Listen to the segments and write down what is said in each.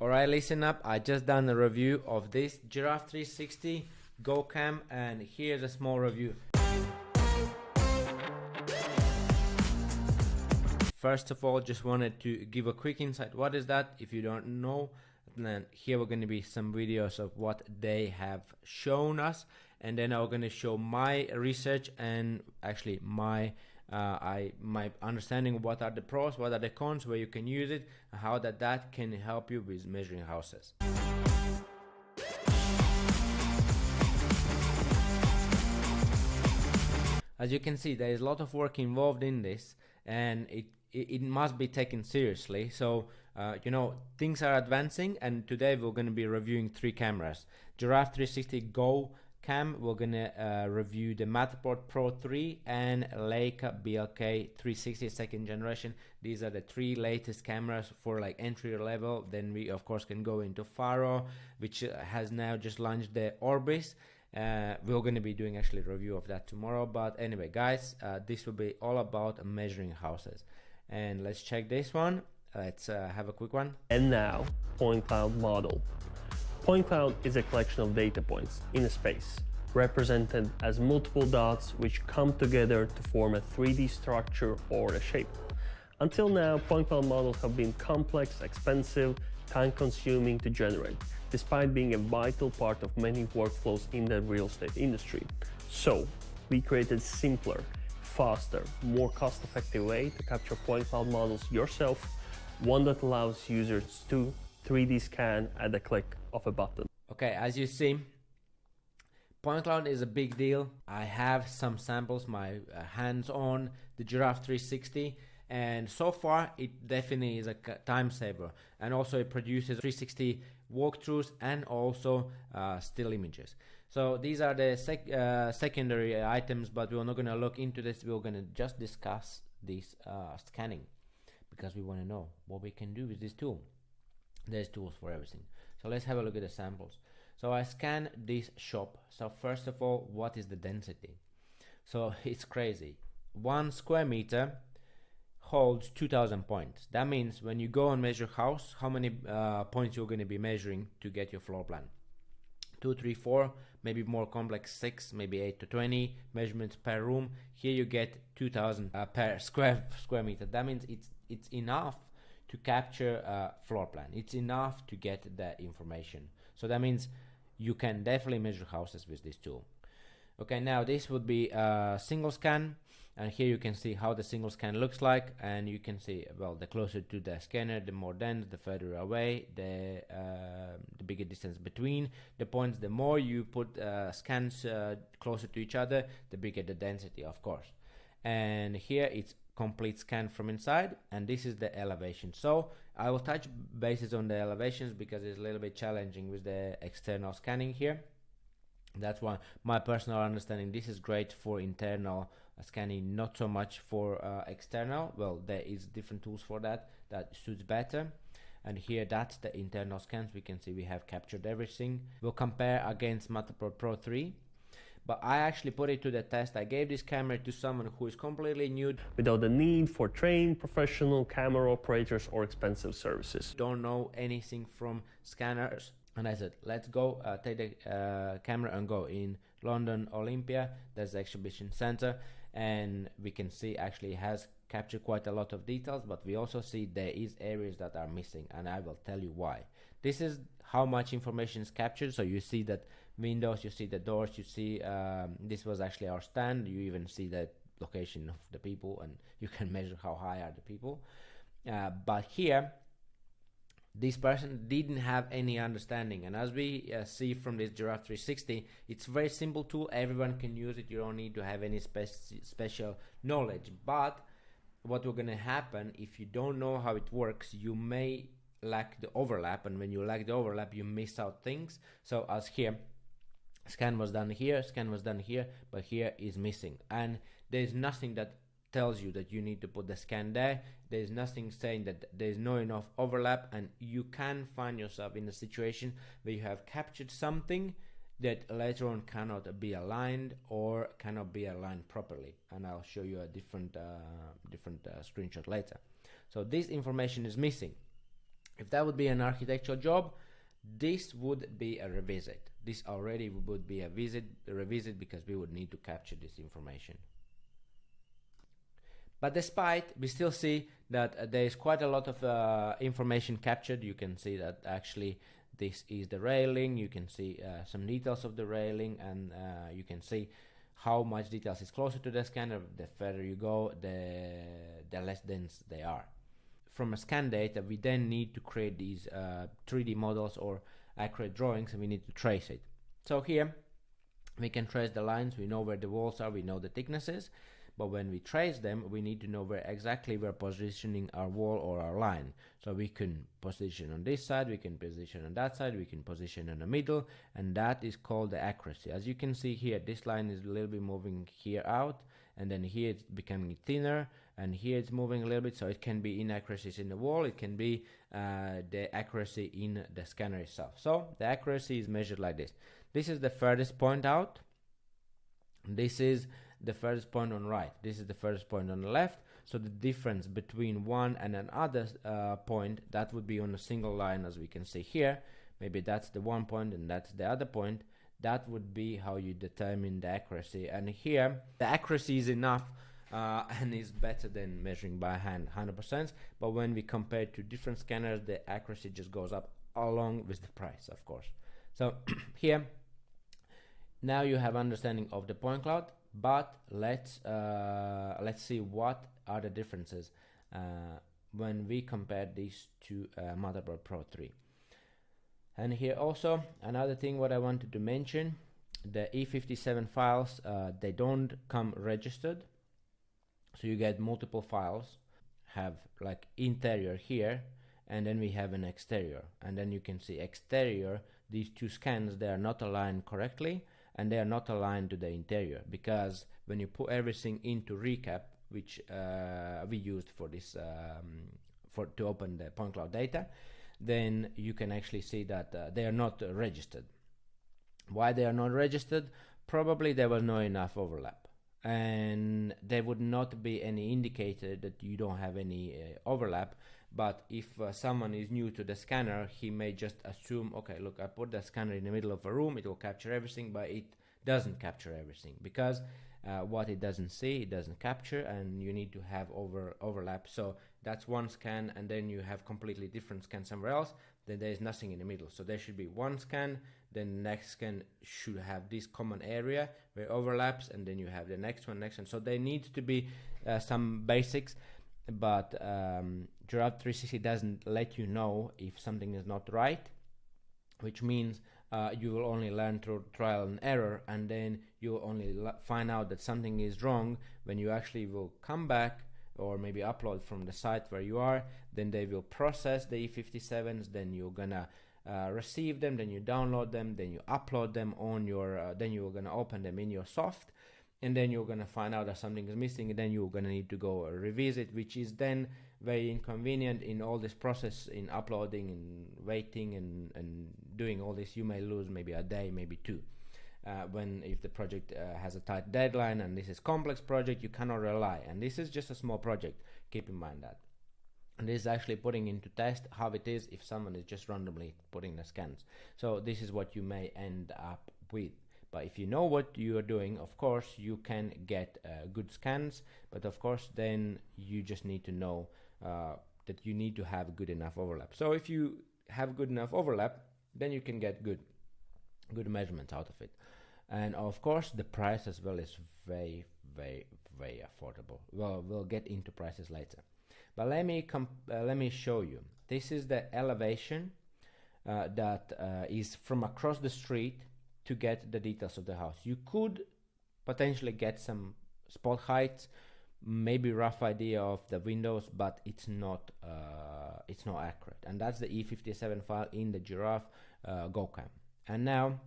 Alright, listen up, I just done a review of this Giraffe 360 Go Cam, and here's a small review. First of all, just wanted to give a quick insight. What is that? If you don't know, then here we're going to be some videos of what they have shown us, and then I'm going to show my research and actually my understanding of what are the pros, what are the cons, where you can use it, and how that can help you with measuring houses. As you can see, there is a lot of work involved in this, and it must be taken seriously. So you know, things are advancing, and today we're going to be reviewing 3 cameras. Giraffe 360 Go Cam, we're going to review the Matterport Pro3 and Leica BLK 360 2nd generation. These are the 3 latest cameras for like entry level. Then we of course can go into Faro, which has now just launched the Orbis. We're going to be doing actually a review of that tomorrow. But anyway guys, this will be all about measuring houses, and let's check this one. Let's have a quick one. And now, point cloud model. Point cloud is a collection of data points in a space, represented as multiple dots which come together to form a 3D structure or a shape. Until now, point cloud models have been complex, expensive, time-consuming to generate, despite being a vital part of many workflows in the real estate industry. So, we created simpler, faster, more cost-effective way to capture point cloud models yourself, one that allows users to 3D scan at the click of a button. Okay, as you see, point cloud is a big deal. I have some samples, my hands on the Giraffe 360, and so far it definitely is a time saver, and also it produces 360 walkthroughs and also still images. So these are the secondary items, but we're not going to look into this. We're going to just discuss this scanning, because we want to know what we can do with this tool. There's tools for everything. So let's have a look at the samples. So I scan this shop. So first of all, what is the density? So it's crazy. 1 square meter holds 2000 points. That means when you go and measure house, how many points you're going to be measuring to get your floor plan? 2, 3, 4, maybe more complex 6, maybe 8 to 20 measurements per room. Here you get 2000 per square meter. That means it's enough to capture a floor plan. It's enough to get that information. So that means you can definitely measure houses with this tool. Okay, now this would be a single scan, and here you can see how the single scan looks like, and you can see, well, the closer to the scanner, the more dense, the further away, the bigger distance between the points. The more you put scans closer to each other, the bigger the density, of course. And here it's complete scan from inside, and this is the elevation. So I will touch bases on the elevations because it's a little bit challenging with the external scanning here. That's why my personal understanding, this is great for internal scanning, not so much for external. Well, there is different tools for that suits better. And here that's the internal scans. We can see we have captured everything. We'll compare against Matterport Pro3. But I actually put it to the test. I gave this camera to someone who is completely new, without the need for trained professional camera operators or expensive services. Don't know anything from scanners. And I said, let's go take the camera and go in London Olympia. There's the exhibition center, and we can see actually it has captured quite a lot of details, but we also see there is areas that are missing, and I will tell you why. This is how much information is captured. So you see that windows, you see the doors, you see this was actually our stand. You even see the location of the people, and you can measure how high are the people. But here, this person didn't have any understanding, and as we see from this Giraffe 360, it's a very simple tool. Everyone can use it. You don't need to have any special knowledge. But what will gonna happen if you don't know how it works, you may lack the overlap, and when you lack the overlap, you miss out things. So as here, scan was done here, scan was done here, but here is missing, and there's nothing that tells you that you need to put the scan there. There's nothing saying that there's no enough overlap, and you can find yourself in a situation where you have captured something that later on cannot be aligned or cannot be aligned properly, and I'll show you a different screenshot later. So this information is missing, If that would be an architectural job, this would be a revisit. This already would be a revisit because we would need to capture this information. But despite, we still see that there is quite a lot of information captured. You can see that actually this is the railing. You can see some details of the railing, and you can see how much details is closer to the scanner. The further you go, the less dense they are. From a scan data, we then need to create these 3D models or accurate drawings, and we need to trace it. So here we can trace the lines. We know where the walls are, we know the thicknesses, but when we trace them, we need to know where exactly we're positioning our wall or our line. So we can position on this side, we can position on that side, we can position in the middle, and that is called the accuracy. As you can see here, this line is a little bit moving here out, and then here it's becoming thinner, and here it's moving a little bit, so it can be inaccuracies in the wall, it can be the accuracy in the scanner itself. So the accuracy is measured like this. This is the furthest point out, this is the furthest point on right, this is the furthest point on the left. So the difference between one and another point, that would be on a single line, as we can see here. Maybe that's the one point and that's the other point. That would be how you determine the accuracy. And here the accuracy is enough and is better than measuring by hand 100%. But when we compare to different scanners, the accuracy just goes up along with the price, of course. So here now you have understanding of the point cloud, but let's see what are the differences when we compare these to Matterport Pro 3. And here also another thing what I wanted to mention, the E57 files, they don't come registered, so you get multiple files, have like interior here, and then we have an exterior, and then you can see exterior, these two scans, they are not aligned correctly, and they are not aligned to the interior, because when you put everything into recap, which we used for this to open the point cloud data, then you can actually see that they are not registered. Why they are not registered? Probably there was not enough overlap, and there would not be any indicator that you don't have any overlap. But if someone is new to the scanner, he may just assume, okay, look, I put the scanner in the middle of a room, it will capture everything, but it doesn't capture everything, because what it doesn't see, it doesn't capture, and you need to have overlap. So that's one scan, and then you have completely different scan somewhere else, then there is nothing in the middle. So there should be one scan, then the next scan should have this common area where it overlaps, and then you have the next one. So there needs to be some basics, but Giraffe 360 doesn't let you know if something is not right, which means you will only learn through trial and error, and then you'll only find out that something is wrong when you actually will come back or maybe upload from the site where you are. Then they will process the E57s, then you're gonna receive them, then you download them, then you upload them on your then you're gonna open them in your soft, and then you're gonna find out that something is missing, and then you're gonna need to go revisit, which is then very inconvenient in all this process, in uploading and waiting and doing all this. You may lose maybe a day, maybe two, if the project has a tight deadline, and this is complex project, you cannot rely, and this is just a small project, keep in mind that. And this is actually putting into test how it is if someone is just randomly putting the scans. So this is what you may end up with. But if you know what you are doing, of course you can get good scans, but of course then you just need to know that you need to have good enough overlap. So if you have good enough overlap, then you can get good measurements out of it. And of course the price as well is very, very, very affordable. Well, we'll get into prices later, but let me show you. This is the elevation that is from across the street to get the details of the house. You could potentially get some spot heights, maybe rough idea of the windows, but it's not accurate. And that's the E57 file in the Giraffe GoCam. And now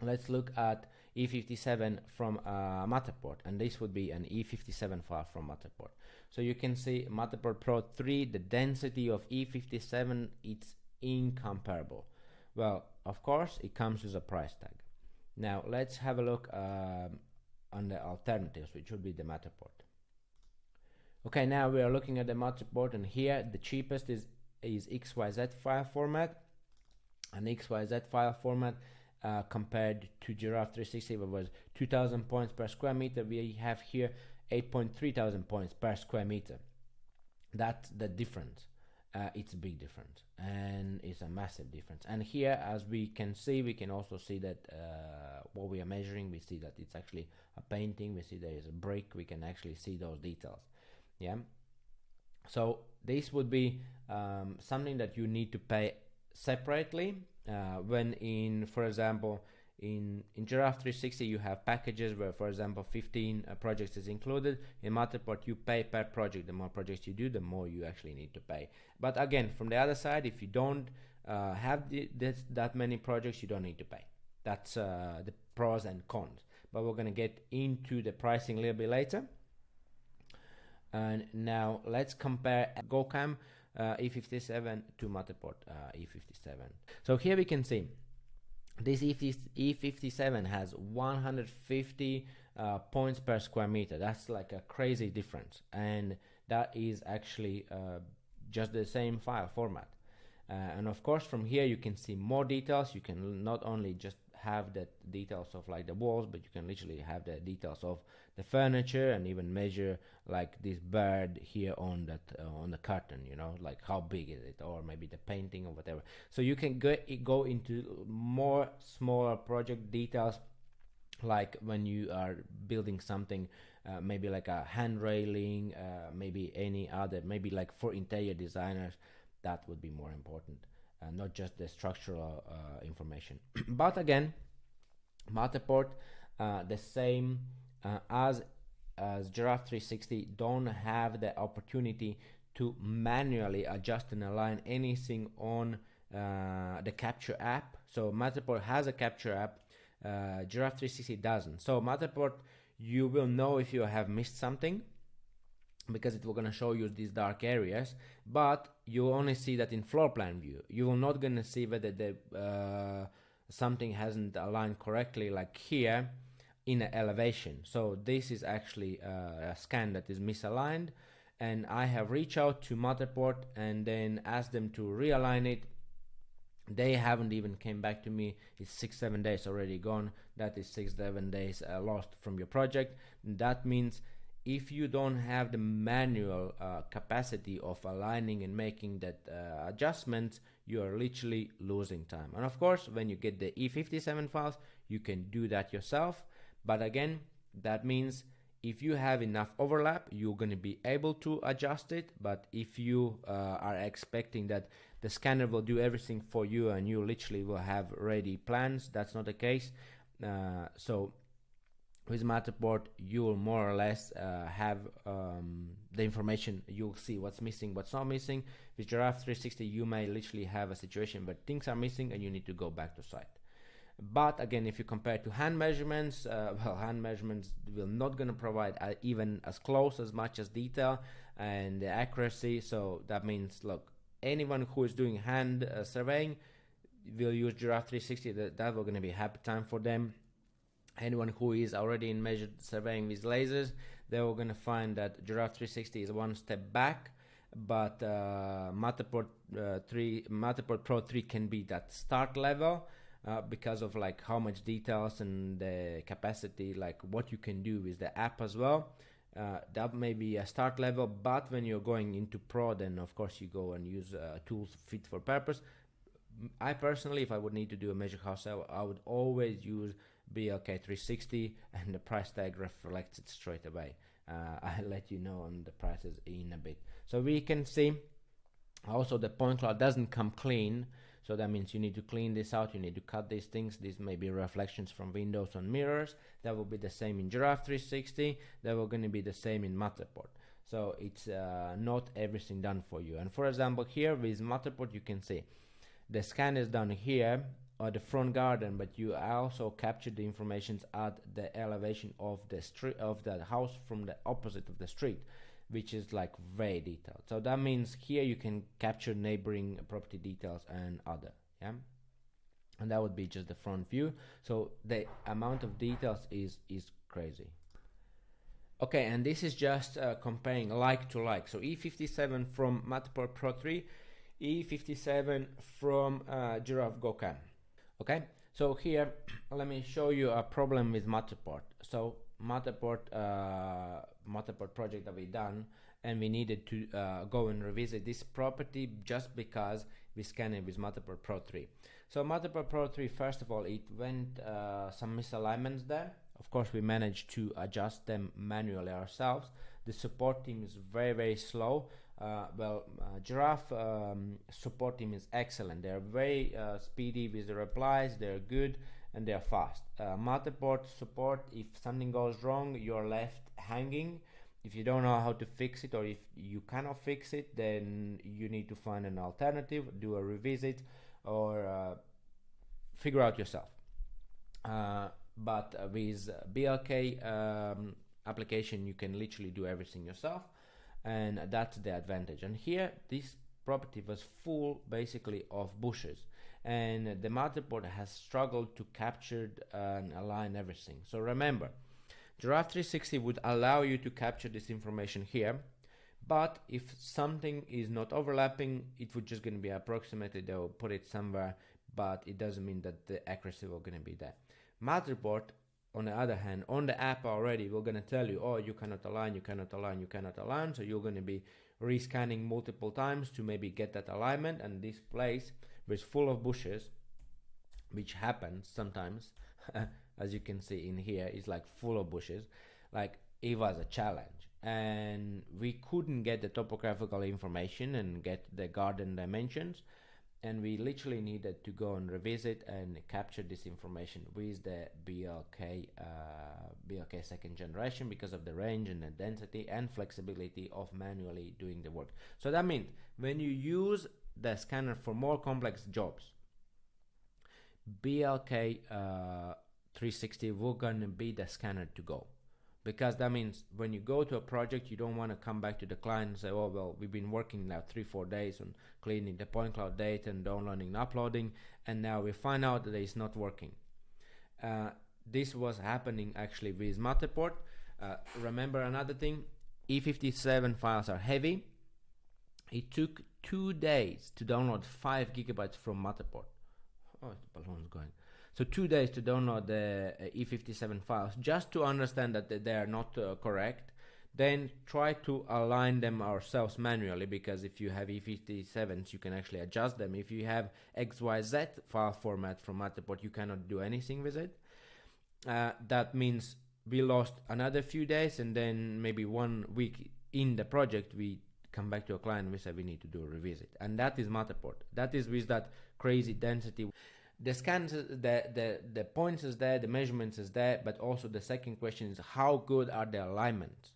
let's look at E57 from Matterport, and this would be an E57 file from Matterport. So you can see Matterport Pro 3, the density of E57, it's incomparable. Well, of course, it comes with a price tag. Now, let's have a look on the alternatives, which would be the Matterport. Okay, now we are looking at the Matterport, and here the cheapest is is XYZ file format. An XYZ file format compared to Giraffe 360, which was 2000 points per square meter, we have here 8,300 points per square meter. That's the difference. It's a big difference, and it's a massive difference. And here, as we can see, we can also see that what we are measuring, we see that it's actually a painting, we see there is a brick, we can actually see those details. Yeah, so this would be something that you need to pay separately when in, for example, in Giraffe 360 you have packages where, for example, 15 projects is included. In Matterport you pay per project. The more projects you do, the more you actually need to pay. But again, from the other side, if you don't have that many projects, you don't need to pay. That's the pros and cons, but we're going to get into the pricing a little bit later. And now let's compare GoCam E57 to Matterport E57. So here we can see this E57 has 150 points per square meter. That's like a crazy difference, and that is actually just the same file format. And of course, from here you can see more details. You can not only just have the details of like the walls, but you can literally have the details of the furniture, and even measure like this bird here on that on the curtain, you know, like how big is it, or maybe the painting or whatever. So you can go into more smaller project details, like when you are building something, maybe like a hand railing, maybe any other, maybe like for interior designers, that would be more important, not just the structural information. But again, Matterport, the same as Giraffe 360, don't have the opportunity to manually adjust and align anything on the capture app. So Matterport has a capture app, Giraffe 360 doesn't. So Matterport, you will know if you have missed something, because it will gonna show you these dark areas, but you only see that in floor plan view. You will not gonna see whether the something hasn't aligned correctly, like here in an elevation. So this is actually a scan that is misaligned, and I have reached out to Matterport and then asked them to realign it. They haven't even came back to me. It's 6-7 days already gone. That is 6-7 days lost from your project. That means if you don't have the manual capacity of aligning and making that adjustments, you are literally losing time. And of course, when you get the E57 files, you can do that yourself. But again, that means if you have enough overlap, you're going to be able to adjust it. But if you are expecting that the scanner will do everything for you and you literally will have ready plans, that's not the case. So with Matterport, you will more or less have the information. You'll see what's missing, what's not missing. With Giraffe 360, you may literally have a situation where things are missing and you need to go back to site. But again, if you compare to hand measurements, well, hand measurements will not going to provide even as close as much as detail and the accuracy. So that means, look, anyone who is doing hand surveying will use Giraffe 360. That will going to be a happy time for them. Anyone who is already in measured surveying with lasers, they are going to find that Giraffe 360 is one step back, but Matterport Pro 3 can be that start level. Because of like how much details and the capacity, like what you can do with the app as well. That may be a start level, but when you're going into Pro, then of course you go and use tools fit for purpose. I personally, if I would need to do a measure house, I would always use BLK 360, and the price tag reflects it straight away. I'll let you know on the prices in a bit. So we can see also the point cloud doesn't come clean. So that means you need to clean this out, you need to cut these things. These may be reflections from windows on mirrors. That will be the same in Giraffe 360. That will going to be the same in Matterport. So it's not everything done for you. And for example, here with Matterport, you can see the scan is done here or the front garden, but you also capture the information at the elevation of the street of the house from the opposite of the street, which is like very detailed. So that means here you can capture neighboring property details and other, yeah. And that would be just the front view. So the amount of details is crazy. Okay, and this is just comparing like to like. So E57 from Matterport Pro 3 E57 from Giraffe GoCam. Okay, so here let me show you a problem with Matterport. So Matterport project that we done, and we needed to go and revisit this property just because we scanned it with Matterport Pro3. So Matterport Pro3, first of all, it went some misalignments there. Of course, we managed to adjust them manually ourselves. The support team is very, very slow. Giraffe support team is excellent. They're very speedy with the replies. They're good and they're fast. Matterport support, if something goes wrong, you're left hanging. If you don't know how to fix it, or if you cannot fix it, then you need to find an alternative, do a revisit, or figure out yourself. But with BLK application, you can literally do everything yourself, and that's the advantage. And here, this property was full basically of bushes, and the Matterport has struggled to capture and align everything. So remember, Giraffe 360 would allow you to capture this information here, but if something is not overlapping, it would just going to be approximated. They'll put it somewhere, but it doesn't mean that the accuracy will going to be there. Matterport, on the other hand, on the app already, we're going to tell you, oh, you cannot align, you cannot align, you cannot align. So you're going to be rescanning multiple times to maybe get that alignment. And this place was full of bushes, which happens sometimes, as you can see in here, is like full of bushes. Like, it was a challenge. And we couldn't get the topographical information and get the garden dimensions. And we literally needed to go and revisit and capture this information with the BLK second generation because of the range and the density and flexibility of manually doing the work. So that means when you use the scanner for more complex jobs, BLK 360 will gonna be the scanner to go. Because that means when you go to a project, you don't want to come back to the client and say, oh, well, we've been working now 3-4 days on cleaning the point cloud data and downloading and uploading, and now we find out that it's not working. This was happening actually with Matterport. Remember another thing, E57 files are heavy. It took 2 days to download 5 gigabytes from Matterport. Oh, the balloon's going. So 2 days to download the E57 files just to understand that they are not correct. Then try to align them ourselves manually, because if you have E57s, you can actually adjust them. If you have XYZ file format from Matterport, you cannot do anything with it. That means we lost another few days, and then maybe 1 week in the project, we come back to a client and we say we need to do a revisit. And that is Matterport. That is with that crazy density. The scans, the points is there, the measurements is there, but also the second question is how good are the alignments?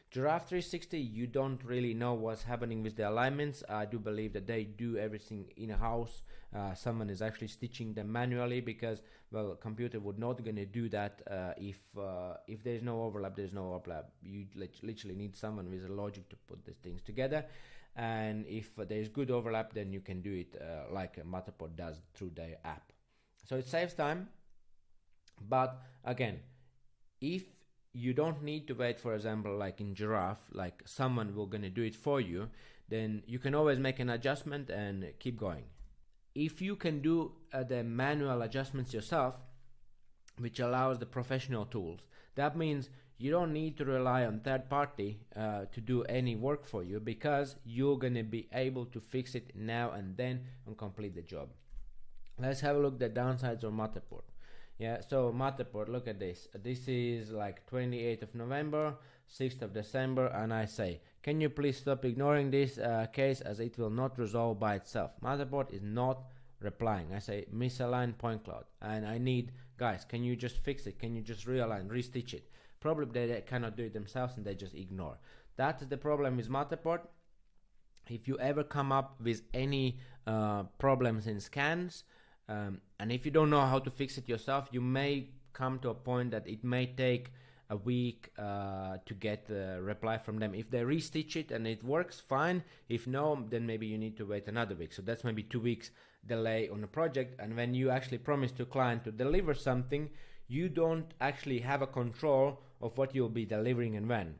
Giraffe 360, you don't really know what's happening with the alignments. I do believe that they do everything in-house. Someone is actually stitching them manually because, well, a computer would not going to do that if there's no overlap, there's no overlap. You literally need someone with a logic to put these things together. And if there's good overlap, then you can do it like Matterport does through their app. So it saves time. But again, if you don't need to wait, for example, like in Giraffe, like someone will gonna do it for you, then you can always make an adjustment and keep going. If you can do the manual adjustments yourself, which allows the professional tools, that means you don't need to rely on third party to do any work for you, because you're gonna be able to fix it now and then and complete the job. Let's have a look at the downsides of Matterport. Yeah, so Matterport, look at this. This is like 28th of November, 6th of December, and I say, can you please stop ignoring this case, as it will not resolve by itself. Matterport is not replying. I say, misaligned point cloud, and I need, guys, can you just fix it? Can you just realign, restitch it? Probably they cannot do it themselves and they just ignore. That's the problem with Matterport. If you ever come up with any problems in scans, and if you don't know how to fix it yourself, you may come to a point that it may take a week to get the reply from them. If they restitch it and it works, fine. If no, then maybe you need to wait another week. So that's maybe 2 weeks delay on the project. And when you actually promise to client to deliver something, you don't actually have a control of what you'll be delivering and when.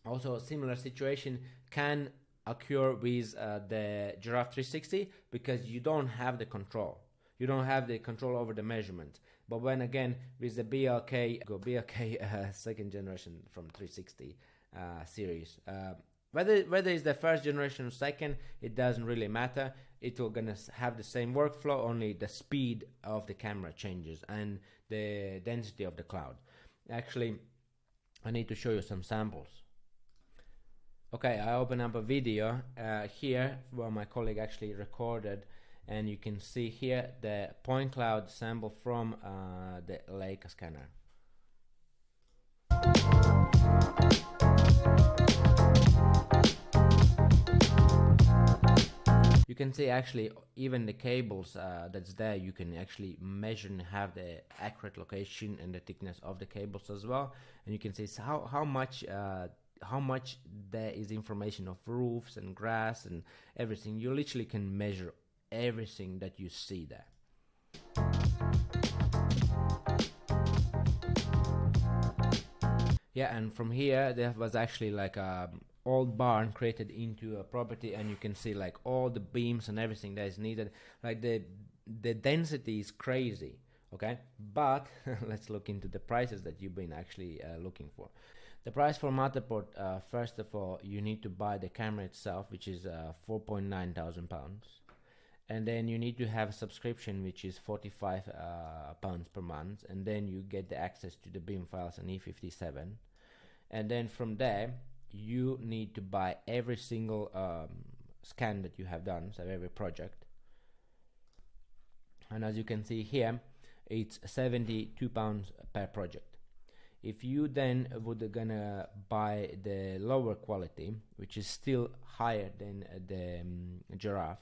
Also, a similar situation can occur with the Giraffe 360 because you don't have the control. You don't have the control over the measurement. But when again with the BLK second generation from 360 series, whether it's the first generation or second, it doesn't really matter. It will gonna have the same workflow, only the speed of the camera changes and the density of the cloud. Actually, I need to show you some samples. Okay, I open up a video here where my colleague actually recorded, and you can see here the point cloud sample from the Leica scanner. You can see actually even the cables that's there, you can actually measure and have the accurate location and the thickness of the cables as well. And you can see how much there is information of roofs and grass and everything. You literally can measure everything that you see there. Yeah, and from here there was actually like a old barn created into a property, and you can see like all the beams and everything that is needed. Like the density is crazy. Okay, but let's look into the prices that you've been actually looking for. The price for Matterport, first of all, you need to buy the camera itself, which is £4,900, and then you need to have a subscription, which is £45 per month, and then you get the access to the beam files and E57, and then from there you need to buy every single scan that you have done, so every project. And as you can see here, it's £72 per project. If you then would gonna buy the lower quality, which is still higher than the Giraffe,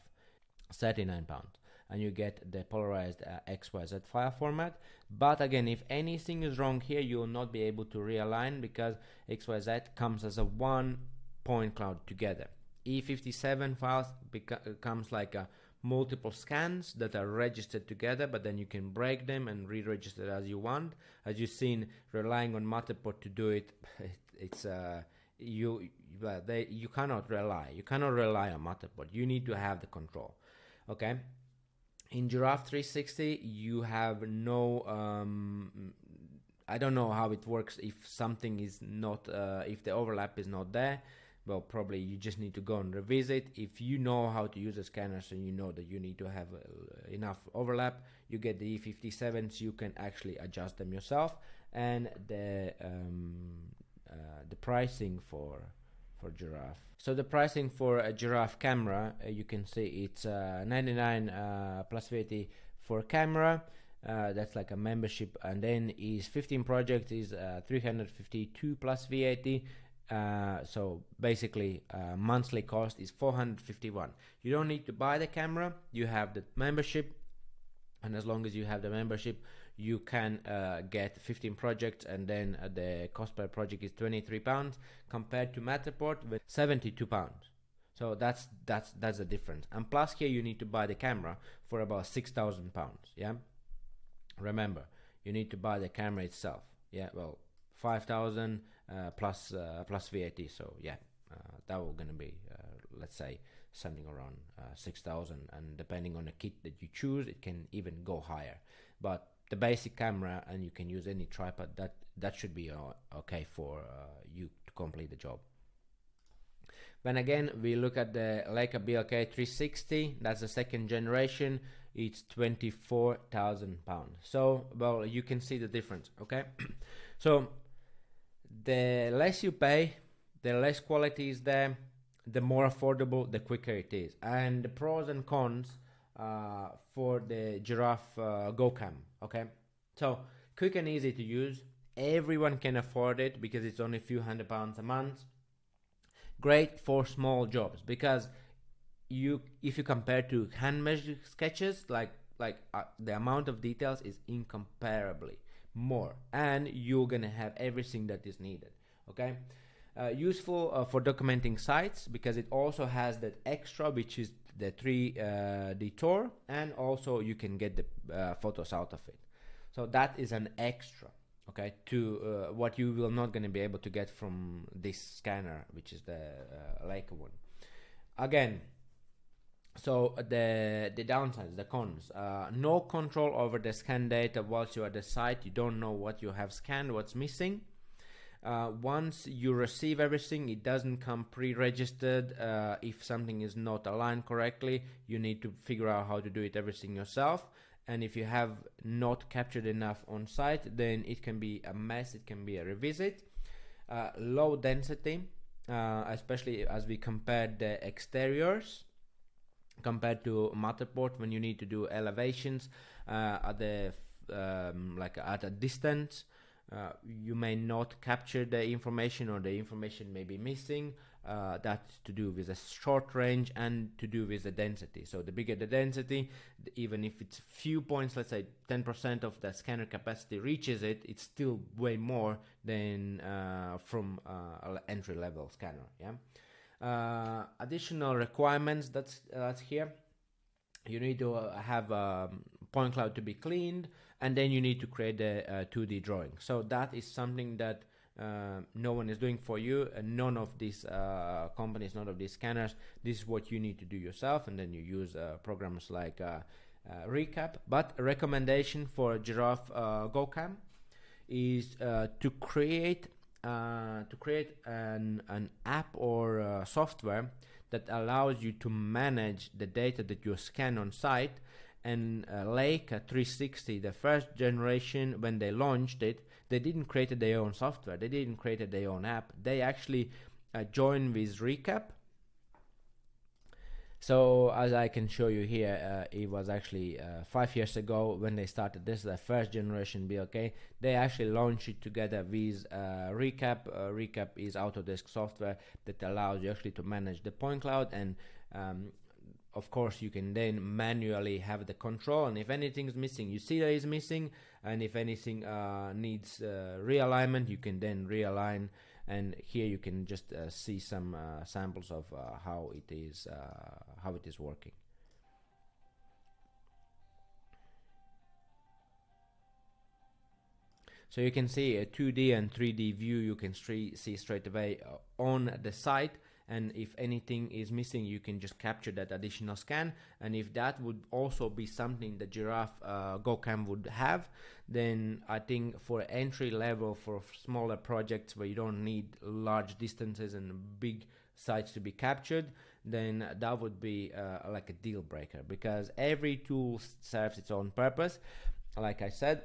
£39, and you get the polarized XYZ file format. But again, if anything is wrong here, you will not be able to realign because XYZ comes as a one point cloud together. E57 files becomes like a multiple scans that are registered together, but then you can break them and re-register as you want. As you've seen, relying on Matterport to do it, you cannot rely. You cannot rely on Matterport. You need to have the control. Okay. In Giraffe 360, you have no. I don't know how it works if something is not, if the overlap is not there. Well, probably you just need to go and revisit. If you know how to use the scanners and you know that you need to have enough overlap, you get the E57s. You can actually adjust them yourself. And the pricing for Giraffe. So the pricing for a Giraffe camera, you can see it's 99 plus VAT for camera. That's like a membership, and then is 15 projects is 352 plus VAT. So basically monthly cost is 451. You don't need to buy the camera, you have the membership, and as long as you have the membership, you can get 15 projects, and then the cost per project is £23 compared to Matterport with £72. So that's the difference. And plus here you need to buy the camera for about £6,000. Yeah, remember, you need to buy the camera itself. Yeah, well, 5,000 plus VAT. So yeah, that will gonna be let's say something around 6,000, and depending on the kit that you choose, it can even go higher. But the basic camera, and you can use any tripod, that should be okay for you to complete the job. Then again, we look at the Leica BLK 360. That's the second generation. It's £24,000. So, well, you can see the difference. Okay, so the less you pay, the less quality is there, the more affordable, the quicker it is. And the pros and cons for the Giraffe GoCam. Okay, so quick and easy to use. Everyone can afford it because it's only a few £100 a month. Great for small jobs because if you compare to hand measured sketches, like the amount of details is incomparably more, and you're gonna have everything that is needed. Okay, useful for documenting sites because it also has that extra, which is the 3D tour, and also you can get the photos out of it. So that is an extra, okay, to what you will not going to be able to get from this scanner, which is the Leica one. Again, so the downsides, the cons: no control over the scan data whilst you're at the site. You don't know what you have scanned, what's missing. Once you receive everything, it doesn't come pre-registered. If something is not aligned correctly, you need to figure out how to do it everything yourself. And if you have not captured enough on site, then it can be a mess, it can be a revisit. Low density, especially as we compared the exteriors compared to Matterport, when you need to do elevations at the like at a distance. You may not capture the information, or the information may be missing. That's to do with a short range and to do with the density. So the bigger the density, even if it's few points, let's say 10% of the scanner capacity reaches it, it's still way more than from an entry-level scanner. Yeah. Additional requirements that's here. You need to have a point cloud to be cleaned, and then you need to create a 2D drawing. So that is something that no one is doing for you, and none of these companies, none of these scanners. This is what you need to do yourself, and then you use programs like Recap. But a recommendation for Giraffe GoCam is to create an app or software that allows you to manage the data that you scan on site. And Leica 360, the first generation, when they launched it, they didn't create their own software, they didn't create their own app. They actually joined with Recap. So as I can show you here, it was actually 5 years ago when they started this, the first generation BLK. They actually launched it together with Recap. Recap is Autodesk software that allows you actually to manage the point cloud, and of course you can then manually have the control, and if anything is missing, you see that is missing, and if anything needs realignment, you can then realign. And here you can just see some samples of how it is working. So you can see a 2D and 3D view. You can see straight away on the site, and if anything is missing, you can just capture that additional scan. And if that would also be something that Giraffe GoCam would have, then I think for entry level, for smaller projects where you don't need large distances and big sites to be captured, then that would be like a deal breaker, because every tool serves its own purpose. Like I said,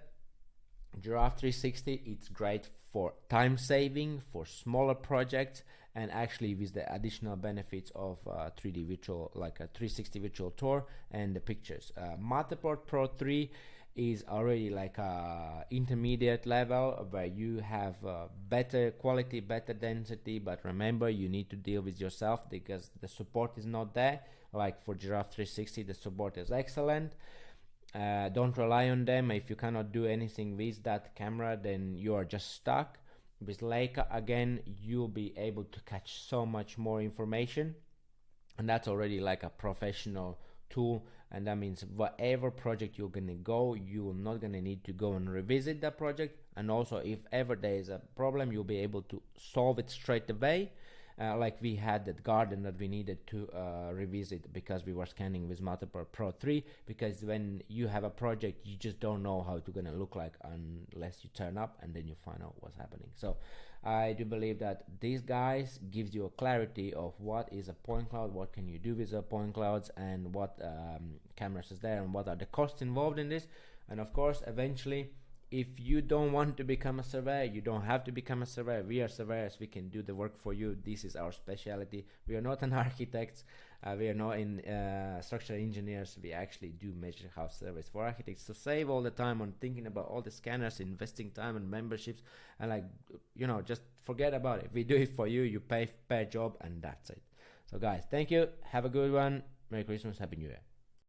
Giraffe 360, it's great for time saving, for smaller projects, and actually with the additional benefits of 3D virtual, like a 360 virtual tour and the pictures. Matterport Pro 3 is already like a intermediate level where you have better quality, better density, but remember, you need to deal with yourself because the support is not there. Like for Giraffe 360, the support is excellent. Don't rely on them. If you cannot do anything with that camera, then you are just stuck. With Leica, again, you'll be able to catch so much more information, and that's already like a professional tool. And that means whatever project you're gonna go, you're not gonna need to go and revisit that project. And also, if ever there is a problem, you'll be able to solve it straight away. Like we had that garden that we needed to revisit because we were scanning with Matterport Pro 3, because when you have a project, you just don't know how it's gonna look like unless you turn up and then you find out what's happening. So I do believe that these guys gives you a clarity of what is a point cloud, what can you do with a point clouds, and what cameras is there, and what are the costs involved in this. And of course, eventually, if you don't want to become a surveyor, you don't have to become a surveyor. We are surveyors, we can do the work for you. This is our specialty. We are not an architects, we are not in structural engineers. We actually do measure house surveys for architects. So save all the time on thinking about all the scanners, investing time and memberships, and like, you know, just forget about it. We do it for you, you pay per job, and that's it. So guys, thank you, have a good one, Merry Christmas, Happy New Year.